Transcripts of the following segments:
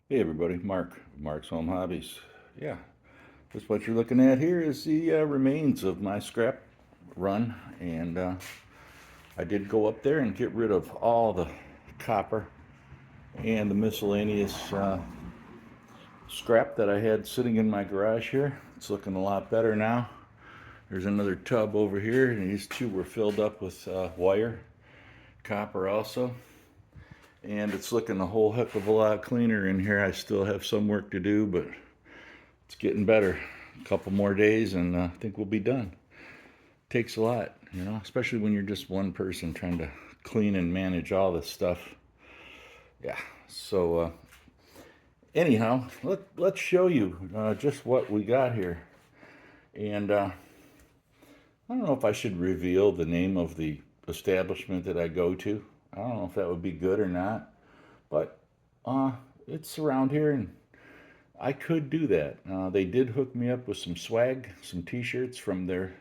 Hey everybody, Mark's Home Hobbies. Yeah, just what you're looking at here is the remains of my scrap run, and I did go up there and get rid of all the copper and the miscellaneous scrap that I had sitting in my garage here. It's looking a lot better now. There's another tub over here, and these two were filled up with wire, copper also. And it's looking a whole heck of a lot cleaner in here. I still have some work to do, but it's getting better. A couple more days, and I think we'll be done. Takes a lot, especially when you're just one person trying to clean and manage all this stuff. Yeah. So anyhow, let's show you just what we got here. And I don't know if I should reveal the name of the establishment that I go to. I don't know if that would be good or not, but uh, it's around here, and I could do that. They did hook me up with some swag, some T-shirts from their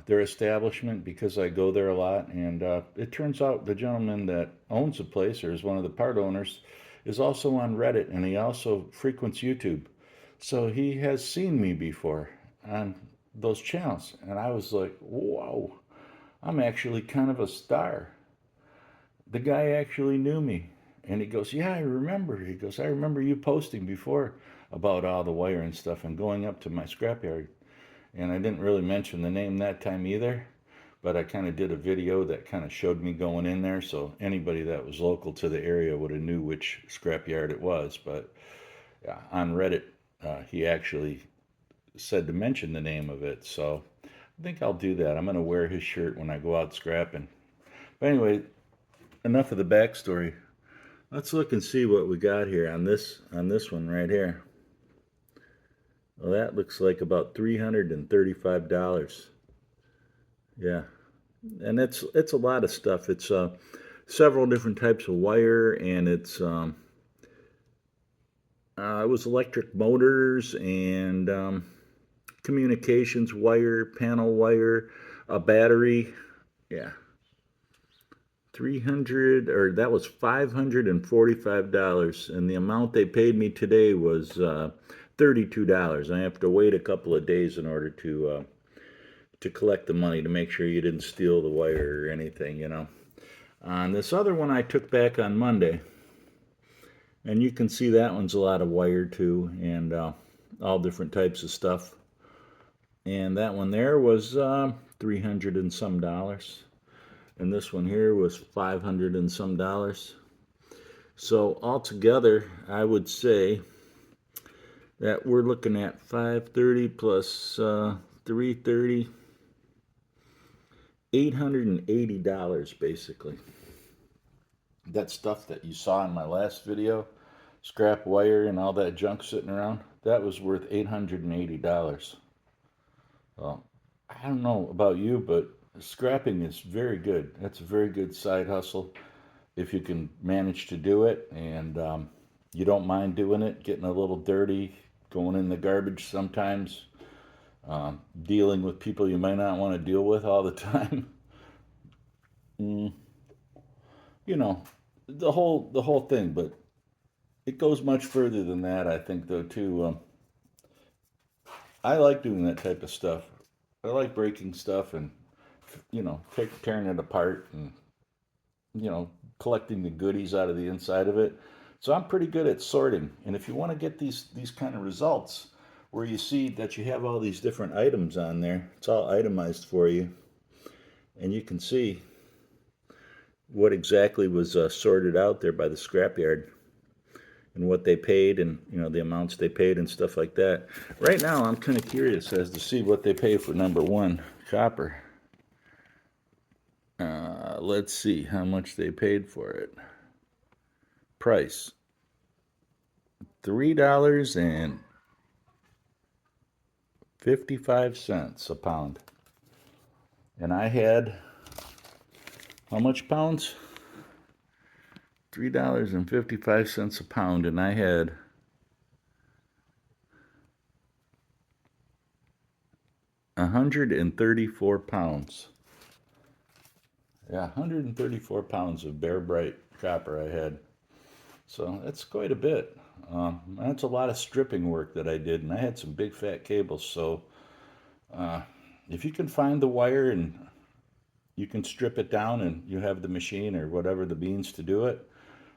establishment because I go there a lot. And it turns out the gentleman that owns the place, or is one of the part owners, is also on Reddit, and he also frequents YouTube. So he has seen me before on those channels. And I was like, whoa, I'm actually kind of a star. The guy actually knew me. And he goes, yeah, I remember. He goes, I remember you posting before about all the wire and stuff and going up to my scrapyard. And I didn't really mention the name that time either, but I kind of did a video that kind of showed me going in there, so anybody that was local to the area would have knew which scrapyard it was. But yeah, on Reddit, he actually said to mention the name of it, so I think I'll do that. I'm going to wear his shirt when I go out scrapping. But anyway, enough of the backstory. Let's look and see what we got here on this one right here. Well, that looks like about $335. Yeah, and it's a lot of stuff. It's several different types of wire, and it was electric motors and communications wire, panel wire, a battery. Yeah, 300, or that was $545, and the amount they paid me today was $32. I have to wait a couple of days in order to collect the money to make sure you didn't steal the wire or anything. On this other one I took back on Monday, and you can see that one's a lot of wire too, and all different types of stuff. And that one there was 300 and some dollars, and this one here was 500 and some dollars. So altogether, I would say that we're looking at 530 plus 330, $880 basically. That stuff that you saw in my last video, scrap wire and all that junk sitting around, that was worth $880. Well, I don't know about you, but scrapping is very good. That's a very good side hustle if you can manage to do it, and you don't mind doing it, getting a little dirty, going in the garbage sometimes, dealing with people you might not want to deal with all the time. Mm, you know, the whole thing, but it goes much further than that, I think, though, too. I like doing that type of stuff. I like breaking stuff and, tearing it apart and, collecting the goodies out of the inside of it. So I'm pretty good at sorting. And if you want to get these kind of results where you see that you have all these different items on there, it's all itemized for you, and you can see what exactly was sorted out there by the scrapyard and what they paid, and the amounts they paid and stuff like that. Right now I'm kind of curious as to see what they pay for number one, copper. Let's see how much they paid for it. Price $3.55 a pound, and I had how much pounds? $3.55 a pound, and I had 134 pounds. Yeah, 134 pounds of bare bright copper I had. So that's quite a bit. That's a lot of stripping work that I did, and I had some big fat cables. So uh, if you can find the wire and you can strip it down and you have the machine or whatever the means to do it,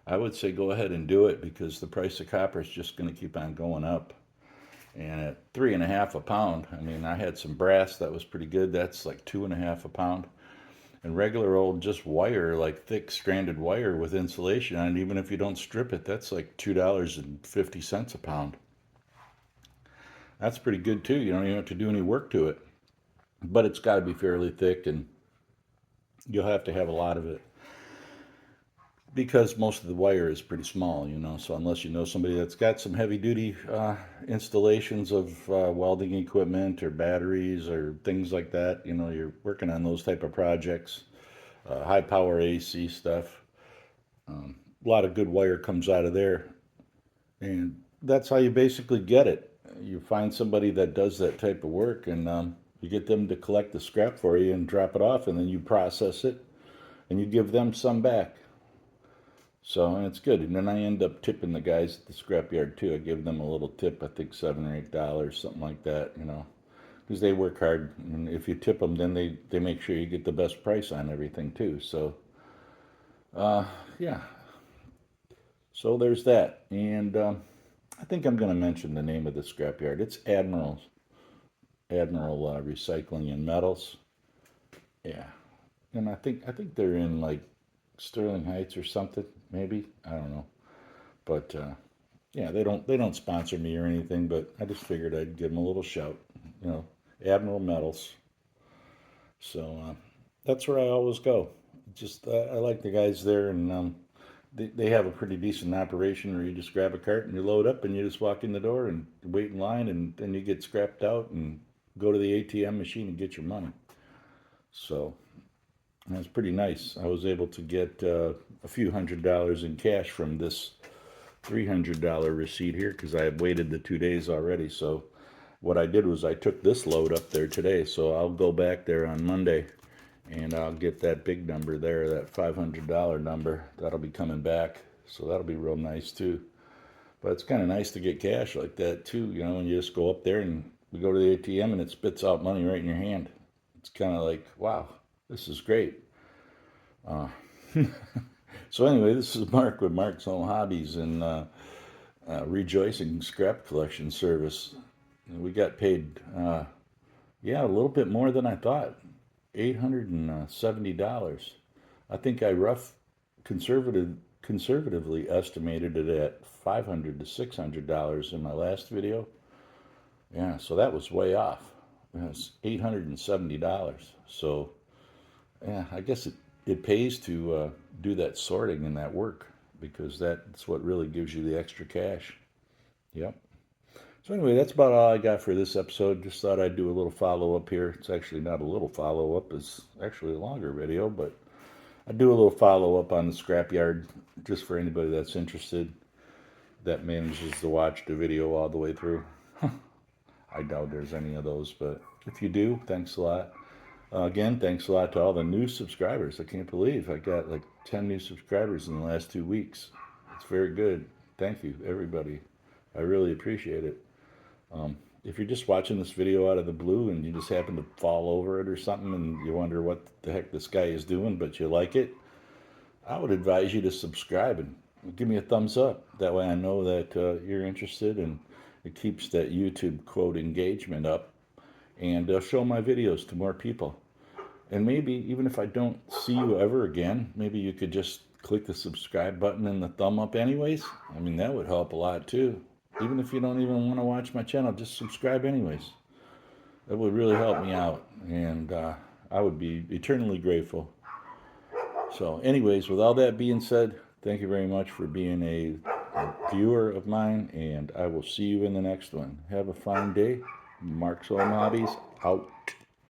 I would say go ahead and do it because the price of copper is just going to keep on going up. And at 3.5 a pound, I mean, I had some brass that was pretty good. That's like 2.5 a pound. And regular old just wire, like thick stranded wire with insulation on it, even if you don't strip it, that's like $2.50 a pound. That's pretty good too. You don't even have to do any work to it. But it's got to be fairly thick, and you'll have to have a lot of it because most of the wire is pretty small, you know. So unless you know somebody that's got some heavy duty installations of welding equipment or batteries or things like that, you know, you're working on those type of projects, high power AC stuff. A lot of good wire comes out of there, and that's how you basically get it. You find somebody that does that type of work, and you get them to collect the scrap for you and drop it off, and then you process it and you give them some back. So, and it's good. And then I end up tipping the guys at the scrapyard too. I give them a little tip, I think $7 or $8, something like that, you know, because they work hard. And if you tip them, then they make sure you get the best price on everything too. So, yeah. So there's that. And I think I'm going to mention the name of the scrapyard. It's Admiral Recycling and Metals. Yeah. And I think they're in like Sterling Heights or something, maybe. I don't know. But yeah, they don't sponsor me or anything, but I just figured I'd give them a little shout. You know, Admiral Metals. So that's where I always go. Just I like the guys there, and they have a pretty decent operation where you just grab a cart and you load up and you just walk in the door and wait in line, and then you get scrapped out and go to the ATM machine and get your money. So that's pretty nice. I was able to get a few $100s in cash from this $300 receipt here because I had waited the 2 days already. So what I did was I took this load up there today. So I'll go back there on Monday and I'll get that big number there, that $500 number. That'll be coming back. So that'll be real nice too. But it's kind of nice to get cash like that too, you know, when you just go up there and we go to the ATM and it spits out money right in your hand. It's kind of like, wow, this is great. So anyway, this is Mark with Mark's Home Hobbies and Rejoicing Scrap Collection Service. And we got paid, yeah, a little bit more than I thought, $870. I think I conservatively estimated it at $500 to $600 in my last video. Yeah, so that was way off. It was $870. So yeah, I guess it pays to do that sorting and that work because that's what really gives you the extra cash. Yep. So anyway, that's about all I got for this episode. Just thought I'd do a little follow-up here. It's actually not a little follow-up. It's actually a longer video, but I do a little follow-up on the scrapyard just for anybody that's interested that manages to watch the video all the way through. I doubt there's any of those, but if you do, thanks a lot. Again, thanks a lot to all the new subscribers. I can't believe I got like 10 new subscribers in the last 2 weeks. It's very good. Thank you, everybody. I really appreciate it. If you're just watching this video out of the blue and you just happen to fall over it or something and you wonder what the heck this guy is doing, but you like it, I would advise you to subscribe and give me a thumbs up. That way I know that you're interested, and it keeps that YouTube quote engagement up, and show my videos to more people. And maybe even if I don't see you ever again, maybe you could just click the subscribe button and the thumb up anyways. I mean, that would help a lot too. Even if you don't even want to watch my channel, just subscribe anyways. That would really help me out, and I would be eternally grateful. So anyways, with all that being said, thank you very much for being a viewer of mine, and I will see you in the next one. Have a fine day. Mark's Home Hobbies, out.